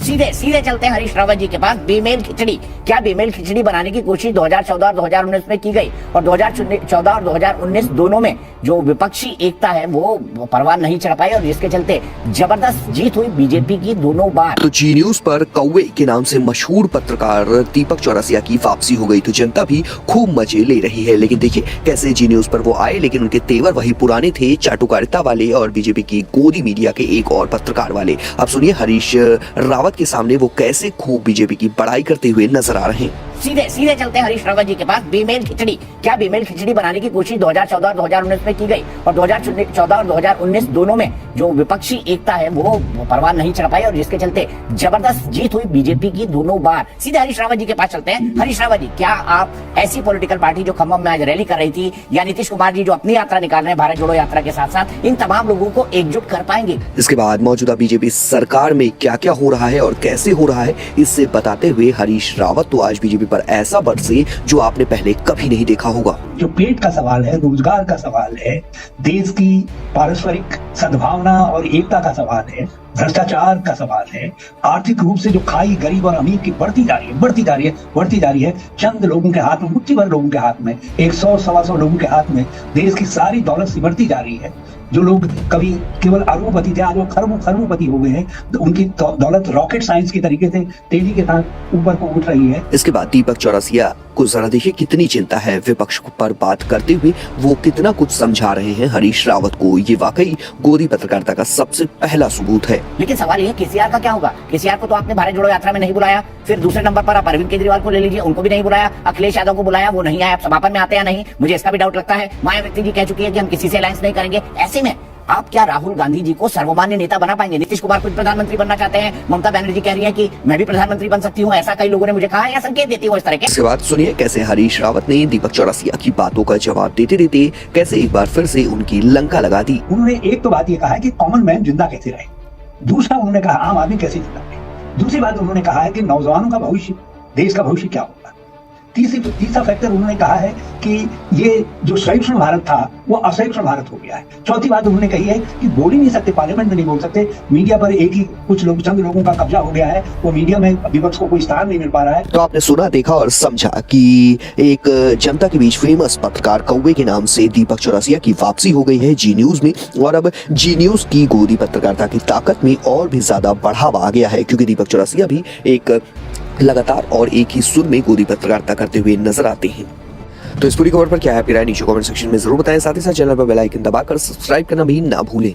सीधे सीधे चलते हैं हरीश रावत जी के पास। बेमेल खिचड़ी, क्या बेमेल खिचड़ी बनाने की कोशिश 2014 और 2019 में की गई, और 2014 और 2019 दोनों में जो विपक्षी एकता है वो परवान नहीं चढ़ पाई, और जिसके चलते जबरदस्त जीत हुई बीजेपी की दोनों बार। तो जी न्यूज पर कौवे के नाम से मशहूर पत्रकार दीपक चौरसिया की वापसी हो गई, तो जनता भी खूब मजे ले रही है। लेकिन देखिए कैसे जी न्यूज पर वो आए, लेकिन उनके तेवर वही पुराने थे, चाटुकारिता वाले और बीजेपी की गोदी मीडिया के एक और पत्रकार वाले। अब सुनिए हरीश रावत के सामने वो कैसे खूब बीजेपी की बड़ाई करते हुए नजर आ रहे हैं। सीधे सीधे चलते हैं हरीश रावत जी के पास। बेमेल खिचड़ी, क्या बेमेल खिचड़ी बनाने की कोशिश 2014 और 2019 में की गई, और 2014 और 2019 दोनों में जो विपक्षी एकता है वो परवान नहीं चढ़ पाई, और जिसके चलते जबरदस्त जीत हुई बीजेपी की दोनों बार। सीधे हरीश रावत जी के पास चलते हैं। हरीश रावत जी, क्या आप ऐसी पॉलिटिकल पार्टी जो खम्भम में आज रैली कर रही थी, या नीतीश कुमार जी जो अपनी यात्रा निकाल रहे हैं भारत जोड़ो यात्रा के साथ साथ, इन तमाम लोगों को एकजुट कर पाएंगे? इसके बाद मौजूदा बीजेपी सरकार में क्या क्या हो रहा है और कैसे हो रहा है, इससे बताते हुए हरीश रावत तो आज बीजेपी पर ऐसा बरसे जो आपने पहले कभी नहीं देखा होगा। जो पेट का सवाल है, रोजगार का सवाल है, देश की पारस्परिक सद्भावना और एकता का सवाल है, भ्रष्टाचार का सवाल है, आर्थिक रूप से जो खाई गरीब और अमीर की बढ़ती जा रही है चंद लोगों के हाथ में, मुट्ठी भर लोगों के हाथ में, 100-125 लोगों के हाथ में देश की सारी दौलत सिमटती जा रही है। जो लोग कभी केवल अरबपति थे आज वो खरबोपति हो गए हैं, तो उनकी दौलत रॉकेट साइंस के तरीके से तेजी के साथ ऊपर को उठ रही है। इसके बाद दीपक चौरसिया को जरा देखिए कितनी चिंता है विपक्ष पर बात करते हुए वो कितना कुछ समझा रहे हैं हरीश रावत को। ये वाकई गोदी पत्रकारिता का सबसे पहला सबूत है। लेकिन सवाल ये केसीआर का क्या होगा? केसीआर को तो आपने भारत जोड़ो यात्रा में नहीं बुलाया, फिर दूसरे नंबर पर आप अरविंद केजरीवाल को ले लीजिए, उनको भी नहीं बुलाया, अखिलेश यादव को बुलाया, वो नहीं आया। आप समापन में आते या नहीं, मुझे इसका भी डाउट लगता है। मायावती जी कह चुकी है कि हम किसी से अलायंस नहीं करेंगे। ऐसे में आप क्या राहुल गांधी जी को सर्वमान्य नेता बना पाएंगे? नीतीश कुमार खुद प्रधानमंत्री बनना चाहते हैं, ममता बनर्जी कह रही है कि मैं भी प्रधानमंत्री बन सकती हूँ, ऐसा कई लोगों ने मुझे कहा या संकेत देती हूँ इस तरह के। इसके बाद सुनिए कैसे हरीश रावत ने दीपक चौरसिया की बातों का जवाब देते देते कैसे एक बार फिर से उनकी लंका लगा दी। उन्होंने एक तो बात ये कहा है कि कॉमन मैन जिंदा कैसे रहे, दूसरा उन्होंने कहा आम आदमी कैसे जिंदा रहे, दूसरी बात उन्होंने कहा है कि नौजवानों का भविष्य, देश का भविष्य क्या होगा, तीसरा फैक्टर उन्होंने कहा है कि ये जो सहिष्णु भारत था वो असहिष्णु भारत हो गया है। चौथी बात उन्होंने कही है कि बोल ही नहीं सकते, पार्लियामेंट में नहीं बोल सकते, मीडिया पर एक ही कुछ लोग, चंद लोगों का कब्जा हो गया है, वो मीडिया में विपक्ष को कोई स्थान नहीं मिल पा रहा है। तो आपने सुना, देखा और समझा कि एक जनता के बीच फेमस पत्रकार कौवे के नाम से दीपक चौरसिया की वापसी हो गई है जी न्यूज में, और अब जी न्यूज की गोदी पत्रकारिता की ताकत में और भी ज्यादा बढ़ावा आ गया है, क्योंकि दीपक चौरसिया भी एक लगातार और एक ही सुर में गोदी पत्रकारिता करते हुए नजर आते हैं। तो इस पूरी खबर पर क्या है आपकी राय नीचे कमेंट सेक्शन में जरूर बताएं। साथ ही साथ चैनल पर बेल आइकन दबाकर सब्सक्राइब करना भी ना भूलें।